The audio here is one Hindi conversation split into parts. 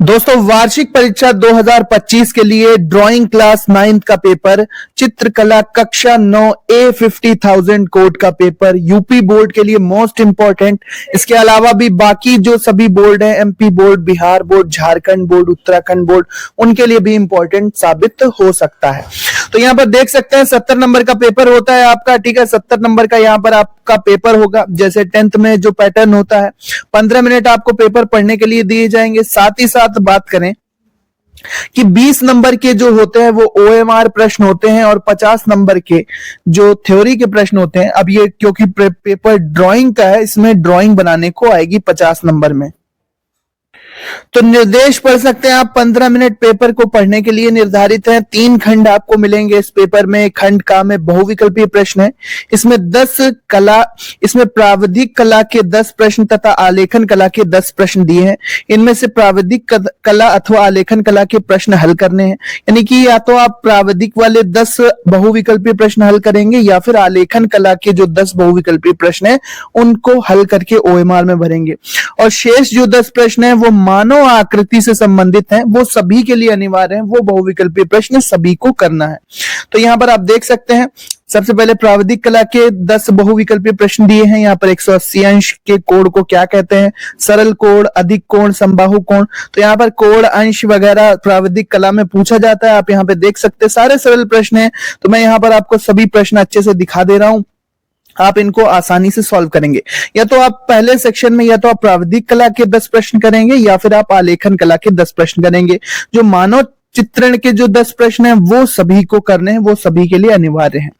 दोस्तों वार्षिक परीक्षा 2025 के लिए ड्राइंग क्लास 9 का पेपर, चित्रकला कक्षा 9 A50,000 कोड का पेपर यूपी बोर्ड के लिए मोस्ट इंपॉर्टेंट। इसके अलावा भी बाकी जो सभी बोर्ड हैं, MP board, Bihar board, Jharkhand board, Uttarakhand board, उनके लिए भी इंपॉर्टेंट साबित हो सकता है। तो यहाँ पर देख सकते हैं 70 नंबर का पेपर होता है आपका, ठीक है। 70 नंबर का यहाँ पर आपका पेपर होगा। जैसे 10th में जो पैटर्न होता है, 15 मिनट आपको पेपर पढ़ने के लिए दिए जाएंगे। साथ ही साथ बात करें कि 20 नंबर के जो होते हैं वो OMR प्रश्न होते हैं और 50 नंबर के जो थ्योरी के प्रश्न होते हैं। अब ये क्योंकि पेपर ड्राइंग का है, इसमें ड्राइंग बनाने को आएगी 50 नंबर में। तो निर्देश पढ़ सकते हैं आप। 15 मिनट पेपर को पढ़ने के लिए निर्धारित है। 3 खंड आपको मिलेंगे इस पेपर में। खंड का में बहुविकल्पीय प्रश्न है। इसमें प्राविधिक कला के 10 प्रश्न तथा आलेखन कला के 10 प्रश्न दिए हैं। इनमें से प्राविधिक कला अथवा आलेखन कला के प्रश्न हल करने हैं, यानी कि या तो आप प्राविधिक वाले 10 बहुविकल्पीय प्रश्न हल करेंगे या फिर आलेखन कला के जो 10 बहुविकल्पीय प्रश्न है उनको हल करके OMR में भरेंगे। और शेष जो 10 प्रश्न है वो मानव आकृति से संबंधित हैं, वो सभी के लिए अनिवार्य है। वो बहुविकल्पीय प्रश्न सभी को करना है। तो यहां पर आप देख सकते हैं सबसे पहले प्राविधिक कला के 10 बहुविकल्पीय प्रश्न दिए हैं। यहाँ पर 180 अंश के कोण को क्या कहते हैं, सरल कोण, अधिक कोण, समबाहु कोण। तो यहाँ पर कोण, अंश वगैरह प्राविधिक कला में पूछा जाता है। आप यहाँ पे देख सकते हैं सारे सरल प्रश्न हैं। तो मैं यहाँ पर आपको सभी प्रश्न अच्छे से दिखा दे रहा हूं, आप इनको आसानी से सॉल्व करेंगे। या तो आप पहले सेक्शन में या तो आप प्राविधिक कला के 10 प्रश्न करेंगे या फिर आप आलेखन कला के 10 प्रश्न करेंगे। जो मानव चित्रण के जो 10 प्रश्न हैं वो सभी को करने हैं, वो सभी के लिए अनिवार्य हैं।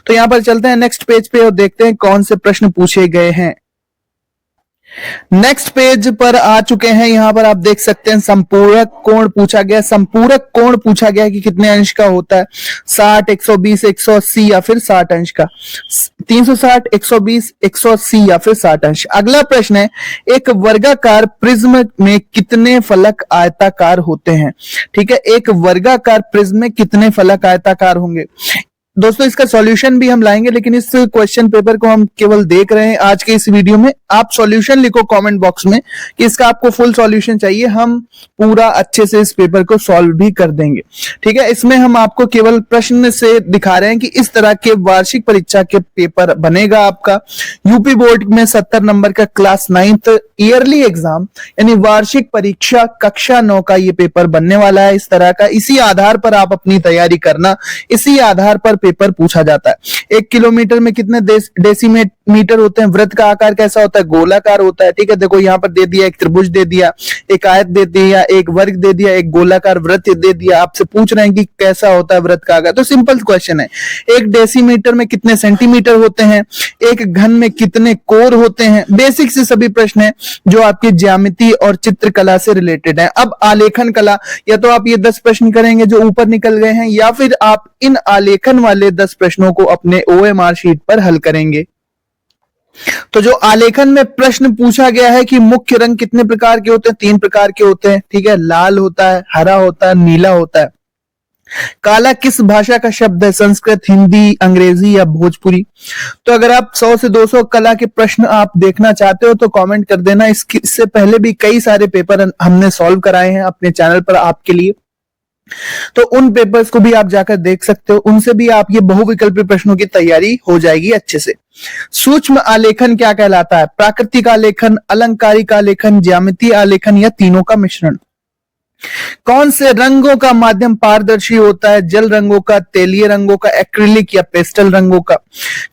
तो यहां पर चलते हैं नेक्स्ट पेज पे और देखते हैं कौन से प्रश्न पूछे गए हैं। नेक्स्ट पेज पर आ चुके हैं। यहां पर आप देख सकते हैं संपूरक कोण पूछा गया। संपूरक कोण पूछा गया कि कितने अंश का होता है, 60, 120, 180 या फिर 60 अंश का। 360, 120, 180 या फिर 60 अंश। अगला प्रश्न है, एक वर्गाकार प्रिज्म में कितने फलक आयताकार होते हैं। ठीक है, एक वर्गाकार प्रिज्म में कितने फलक आयताकार होंगे। दोस्तों इसका सॉल्यूशन भी हम लाएंगे, लेकिन इस क्वेश्चन पेपर को हम केवल देख रहे हैं आज के इस वीडियो में। आप सॉल्यूशन लिखो कमेंट बॉक्स में कि इसका आपको फुल सॉल्यूशन चाहिए, हम पूरा अच्छे से इस पेपर को सॉल्व भी कर देंगे। ठीक है, इसमें हम आपको केवल प्रश्न से दिखा रहे हैं कि इस तरह के वार्षिक परीक्षा के पेपर बनेगा आपका। यूपी बोर्ड में 70 नंबर का क्लास 9th ईयरली एग्जाम यानी वार्षिक परीक्षा कक्षा 9 का ये पेपर बनने वाला है। इस तरह का, इसी आधार पर आप अपनी तैयारी करना, इसी आधार पर पेपर पूछा जाता है। 1 किलोमीटर में कितने डेसीमीटर होते हैं, वृत्त का आकार कैसा होता है, गोलाकार होता है। ठीक है, देखो यहाँ पर दे दिया, एक त्रिभुज दे दिया, एक आयत दे दिया, एक वर्ग दे दिया, एक गोलाकार वृत्त दे दिया। आपसे पूछ रहे हैं कि कैसा होता है वृत्त का आकार, तो सिंपल क्वेश्चन है। 1 डेसीमीटर में कितने सेंटीमीटर होते हैं, एक घन में कितने कोर होते हैं। बेसिक से सभी प्रश्न है जो आपकी ज्यामिति और चित्रकला से रिलेटेड है। अब आलेखन कला, या तो आप ये 10 प्रश्न करेंगे जो ऊपर निकल गए हैं, या फिर आप इन आलेखन वाले 10 प्रश्नों को अपने OMR शीट पर हल करेंगे। तो जो आलेखन में प्रश्न पूछा गया है कि मुख्य रंग कितने प्रकार के होते हैं, 3 प्रकार के होते हैं। ठीक है, लाल होता है, हरा होता है, नीला होता है। काला किस भाषा का शब्द है, संस्कृत, हिंदी, अंग्रेजी या भोजपुरी। तो अगर आप 100 से 200 कला के प्रश्न आप देखना चाहते हो तो कमेंट कर देना। इससे पहले भी कई सारे पेपर हमने सॉल्व कराए हैं अपने चैनल पर आपके लिए, तो उन पेपर्स को भी आप जाकर देख सकते हो। उनसे भी आप ये बहुविकल्पीय प्रश्नों की तैयारी हो जाएगी अच्छे से। सूक्ष्म आलेखन क्या कहलाता है, प्राकृतिक आलेखन, अलंकारिक आलेखन, ज्यामितीय आलेखन या तीनों का मिश्रण। कौन से रंगों का माध्यम पारदर्शी होता है, जल रंगों का, तेलीय रंगों का, एक्रिलिक या पेस्टल रंगों का।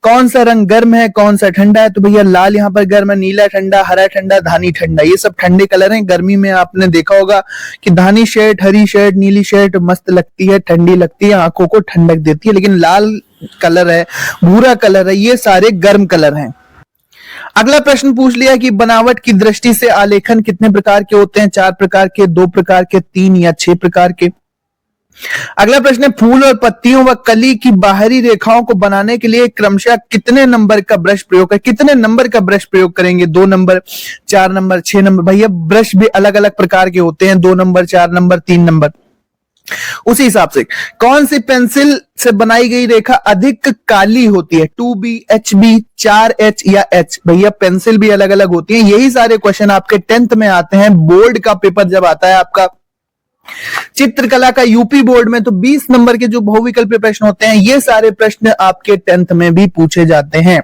कौन सा रंग गर्म है, कौन सा ठंडा है, तो भैया लाल यहाँ पर गर्म है, नीला ठंडा, हरा ठंडा, धानी ठंडा। ये सब ठंडे कलर हैं। गर्मी में आपने देखा होगा कि धानी शर्ट, हरी शर्ट, नीली शर्ट मस्त लगती है, ठंडी लगती है, आंखों को ठंडक देती है। लेकिन लाल कलर है, भूरा कलर है, ये सारे गर्म कलर हैं। अगला प्रश्न पूछ लिया कि बनावट की दृष्टि से आलेखन कितने प्रकार के होते हैं, 4 प्रकार के, 2 प्रकार के, 3 या 6 प्रकार के। अगला प्रश्न है, फूल और पत्तियों व कली की बाहरी रेखाओं को बनाने के लिए क्रमशः कितने नंबर का ब्रश प्रयोग है। कितने नंबर का ब्रश प्रयोग करेंगे, 2 नंबर, 4 नंबर, 6 नंबर। भैया ब्रश भी अलग अलग प्रकार के होते हैं, 2 नंबर, 4 नंबर, 3 नंबर। उसी हिसाब से कौन सी पेंसिल से बनाई गई रेखा अधिक काली होती है, 2B, HB, 4H या H। भैया पेंसिल भी अलग अलग होती है। यही सारे क्वेश्चन आपके 10th में आते हैं। बोर्ड का पेपर जब आता है आपका चित्रकला का यूपी बोर्ड में तो 20 नंबर के जो बहुविकल्पीय प्रश्न होते हैं, ये सारे प्रश्न आपके 10th में भी पूछे जाते हैं।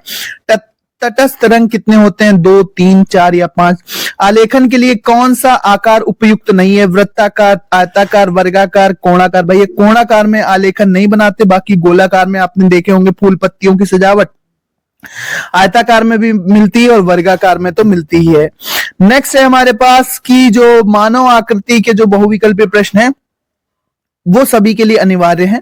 तटस्थ रंग कितने होते हैं? 2, 3, 4 या 5। आलेखन के लिए कौन सा आकार उपयुक्त नहीं है? वृत्ताकार, आयताकार, वर्गाकार, कोणाकार। भाई ये कोणाकार में आलेखन नहीं बनाते, बाकी गोलाकार में आपने देखे होंगे फूल पत्तियों की सजावट, आयताकार में भी मिलती है और वर्गाकार में तो मिलती ही है। नेक्स्ट है हमारे पास की जो मानव आकृति के जो बहुविकल्पीय प्रश्न है वो सभी के लिए अनिवार्य है।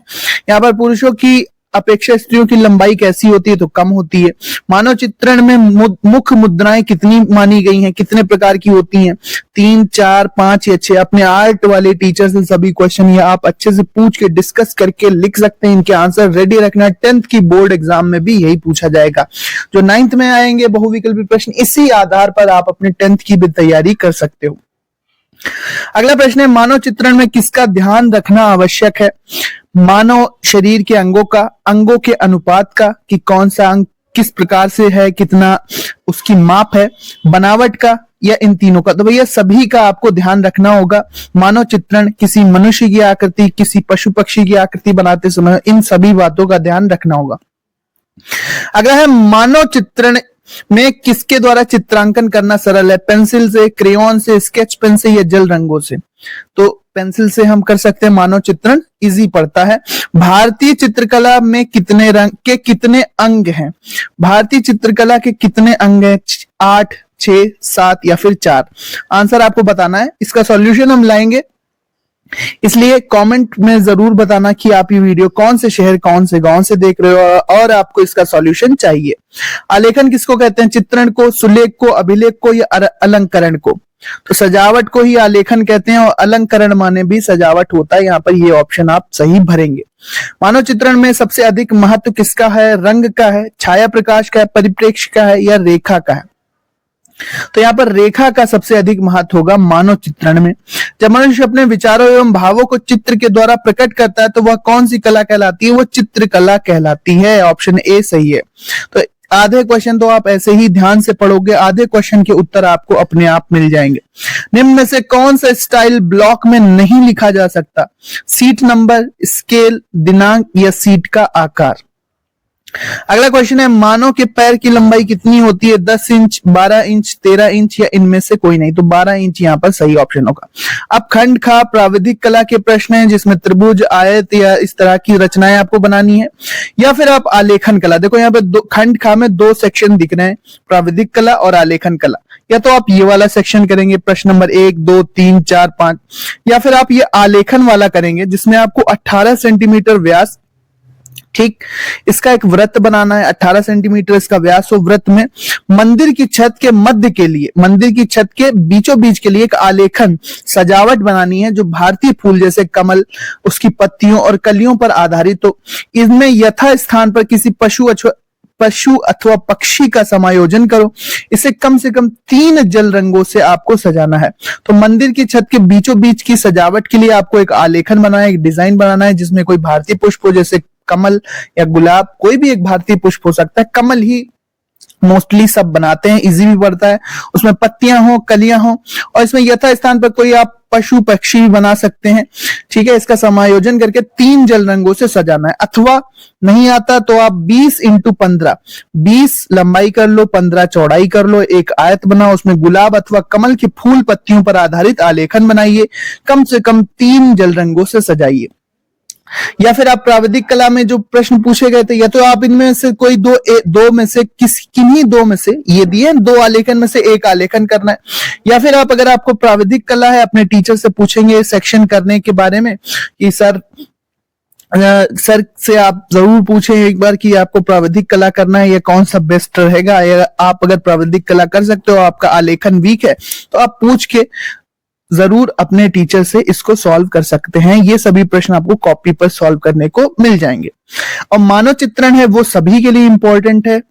यहाँ पर पुरुषों की अपेक्षा स्त्रियों की लंबाई कैसी होती है? तो कम होती है। मानव चित्रण में मुख्य मुद्राएं कितनी मानी गई हैं? कितने प्रकार की होती हैं? 3, 4, 5 या 6। अपने आर्ट वाले टीचर से सभी क्वेश्चन ये आप अच्छे से पूछ के डिस्कस करके लिख सकते हैं। इनके आंसर रेडी रखना, 10th की बोर्ड एग्जाम में भी यही पूछा जाएगा। जो 9th में आएंगे बहुविकल्पी प्रश्न, इसी आधार पर आप अपने 10th की भी तैयारी कर सकते हो। अगला प्रश्न है, मानव चित्रण में किसका ध्यान रखना आवश्यक है? मानव शरीर के अंगों का, अंगों के अनुपात का, कि कौन सा अंग किस प्रकार से है, कितना उसकी माप है, बनावट का, या इन तीनों का। तो भैया सभी का आपको ध्यान रखना होगा। मानव चित्रण किसी मनुष्य की आकृति, किसी पशु पक्षी की आकृति बनाते समय इन सभी बातों का ध्यान रखना होगा। अगला है, मानव चित्रण में किसके द्वारा चित्रांकन करना सरल है? पेंसिल से, क्रेयॉन से, स्केच पेन से या जल रंगों से? तो पेंसिल से हम कर सकते हैं, मानव चित्रण इजी पड़ता है। भारतीय चित्रकला में कितने रंग के कितने अंग हैं? भारतीय चित्रकला के कितने अंग हैं? 8, 6, 7 या फिर 4? आंसर आपको बताना है। इसका सॉल्यूशन हम लाएंगे, इसलिए कमेंट में जरूर बताना कि आप ये वीडियो कौन से शहर, कौन से गांव से देख रहे हो और आपको इसका सॉल्यूशन चाहिए। आलेखन किसको कहते हैं? चित्रण को, सुलेख को, अभिलेख को या अलंकरण को? तो सजावट को ही आलेखन कहते हैं और अलंकरण माने भी सजावट होता है। यहाँ पर ये ऑप्शन आप सही भरेंगे। मानव चित्रण में सबसे अधिक महत्व किसका है? रंग का है, छाया प्रकाश का है, परिप्रेक्ष्य का है या रेखा का है? तो यहाँ पर रेखा का सबसे अधिक महत्व होगा मानव चित्रण में। जब मनुष्य अपने विचारों एवं भावों को चित्र के द्वारा प्रकट करता है तो वह कौन सी कला कहलाती है? वो चित्रकला कहलाती है। ऑप्शन ए सही है। तो आधे क्वेश्चन तो आप ऐसे ही ध्यान से पढ़ोगे, आधे क्वेश्चन के उत्तर आपको अपने आप मिल जाएंगे। निम्न में से कौन सा स्टाइल ब्लॉक में नहीं लिखा जा सकता? सीट नंबर, स्केल, दिनांक या सीट का आकार? अगला क्वेश्चन है, मानव के पैर की लंबाई कितनी होती है? 10 इंच, 12 इंच, 13 इंच या इनमें से कोई नहीं? तो 12 इंच यहाँ पर सही ऑप्शन होगा। अब खंड खा प्राविधिक कला के प्रश्न हैं जिसमें त्रिभुज, आयत या इस तरह की रचनाएं आपको बनानी है, या फिर आप आलेखन कला। देखो यहाँ पे खंड खा में 2 सेक्शन दिख रहे हैं, प्राविधिक कला और आलेखन कला। या तो आप ये वाला सेक्शन करेंगे, प्रश्न नंबर 1, 2, 3, 4, 5, या फिर आप ये आलेखन वाला करेंगे जिसमें आपको 18 सेंटीमीटर व्यास, ठीक, इसका एक वृत्त बनाना है। 18 सेंटीमीटर इसका व्यास हो। वृत्त में मंदिर की छत के मध्य के लिए, मंदिर की छत के बीचों बीच के लिए एक आलेखन सजावट बनानी है जो भारतीय फूल जैसे कमल, उसकी पत्तियों और कलियों पर आधारित हो। इसमें यथा स्थान पर किसी पशु अथवा पक्षी का समायोजन करो। इसे कम से कम 3 जल रंगों से आपको सजाना है। तो मंदिर की छत के बीचों बीच की सजावट के लिए आपको एक आलेखन बनाना है, एक डिजाइन बनाना है जिसमें कोई भारतीय पुष्प हो, जैसे कमल या गुलाब, कोई भी एक भारतीय पुष्प हो सकता है। कमल ही मोस्टली सब बनाते हैं, इजी भी पड़ता है। उसमें पत्तियां हो, कलियां हो, और इसमें यथा स्थान पर कोई आप पशु पक्षी भी बना सकते हैं। ठीक है, इसका समायोजन करके 3 जल रंगों से सजाना है। अथवा नहीं आता तो आप 20x15, 20 लंबाई कर लो, 15 चौड़ाई कर लो, एक आयत बनाओ, उसमें गुलाब अथवा कमल के फूल पत्तियों पर आधारित आलेखन बनाइए, कम से कम 3 जल रंगों से सजाइए। या फिर आप प्राविधिक कला में जो प्रश्न पूछे गए थे, या तो आप इनमें से कोई दो में से किन्हीं 2 में से, ये दिए 2 आलेखन में से एक आलेखन करना है। या फिर आप, अगर आपको प्राविधिक कला है, अपने टीचर से पूछेंगे सेक्शन करने के बारे में कि सर से आप जरूर पूछें एक बार कि आपको प्राविधिक कला करना है या कौन सा बेस्ट रहेगा। या आप अगर प्राविधिक कला कर सकते हो, आपका आलेखन वीक है, तो आप पूछ के जरूर अपने टीचर से इसको सॉल्व कर सकते हैं। ये सभी प्रश्न आपको कॉपी पर सॉल्व करने को मिल जाएंगे। और मानव चित्रण है वो सभी के लिए इंपॉर्टेंट है।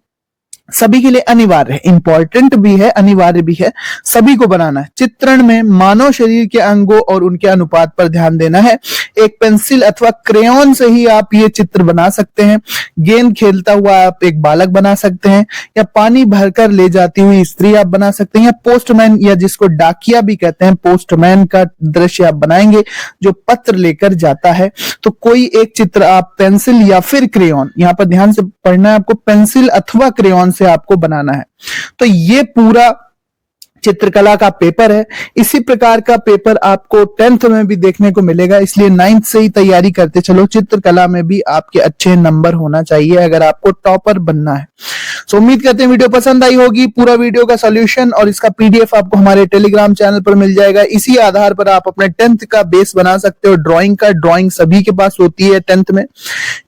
सभी के लिए अनिवार्य है, इंपॉर्टेंट भी है, अनिवार्य भी है, सभी को बनाना है। चित्रण में मानव शरीर के अंगों और उनके अनुपात पर ध्यान देना है। एक पेंसिल अथवा क्रेयॉन से ही आप ये चित्र बना सकते हैं। गेंद खेलता हुआ आप एक बालक बना सकते हैं, या पानी भरकर ले जाती हुई स्त्री आप बना सकते हैं, या पोस्टमैन या जिसको डाकिया भी कहते हैं, पोस्टमैन का दृश्य आप बनाएंगे जो पत्र लेकर जाता है। तो कोई एक चित्र आप पेंसिल या फिर क्रेयॉन, यहां पर ध्यान से पढ़ना है आपको, पेंसिल अथवा क्रेयॉन से आपको बनाना है। तो ये पूरा चित्रकला का पेपर है। इसी प्रकार का पेपर आपको 10th में भी देखने को मिलेगा, इसलिए 9th से ही तैयारी करते चलो। चित्रकला में भी आपके अच्छे नंबर होना चाहिए अगर आपको टॉपर बनना है। तो उम्मीद करते हैं वीडियो पसंद आई होगी। पूरा वीडियो का सॉल्यूशन और इसका पीडीएफ आपको हमारे टेलीग्राम चैनल पर मिल जाएगा। इसी आधार पर आप अपने 10th का बेस बना सकते हो। ड्राइंग सभी के पास होती है 10th में,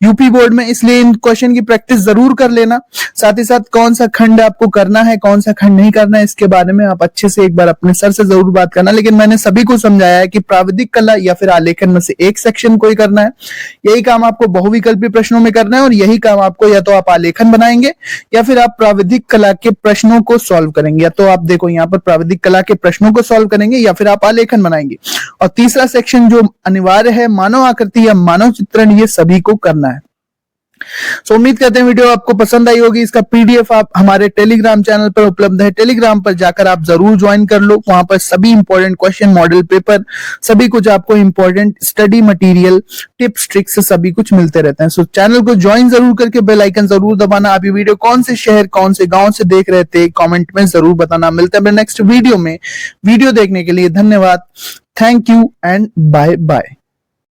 यूपी बोर्ड में, इसलिए इन क्वेश्चन की प्रैक्टिस जरूर कर लेना। साथ ही साथ कौन सा खंड आपको करना है, कौन सा खंड नहीं करना है, इसके बारे में आप अच्छे से एक बार अपने सर से जरूर बात करना। लेकिन मैंने सभी को समझाया है कि प्राविधिक कला या फिर आलेखन में से एक सेक्शन को ही करना है। यही काम आपको बहुविकल्पी प्रश्नों में करना है, और यही काम आपको या तो आप आलेखन बनाएंगे या फिर आप प्राविधिक कला के प्रश्नों को सॉल्व करेंगे। या तो आप देखो यहाँ पर प्राविधिक कला के प्रश्नों को सॉल्व करेंगे या फिर आप आलेखन बनाएंगे। और तीसरा सेक्शन जो अनिवार्य है, मानव आकृति या मानव चित्रण, ये सभी को करना है। तो उम्मीद करते हैं वीडियो आपको पसंद आई होगी। इसका पीडीएफ आप हमारे टेलीग्राम चैनल पर उपलब्ध है। टेलीग्राम पर जाकर आप जरूर ज्वाइन कर लो। वहां पर सभी इंपॉर्टेंट क्वेश्चन, मॉडल पेपर, सभी कुछ आपको important study material, tips, tricks सभी कुछ मिलते रहते हैं। सो चैनल को ज्वाइन जरूर करके बेल आइकन जरूर दबाना। आप ये वीडियो कौन से शहर, कौन से गांव से देख रहे थे, कॉमेंट में जरूर बताना। मिलते हैं नेक्स्ट वीडियो में। वीडियो देखने के लिए धन्यवाद। Thank you and bye bye.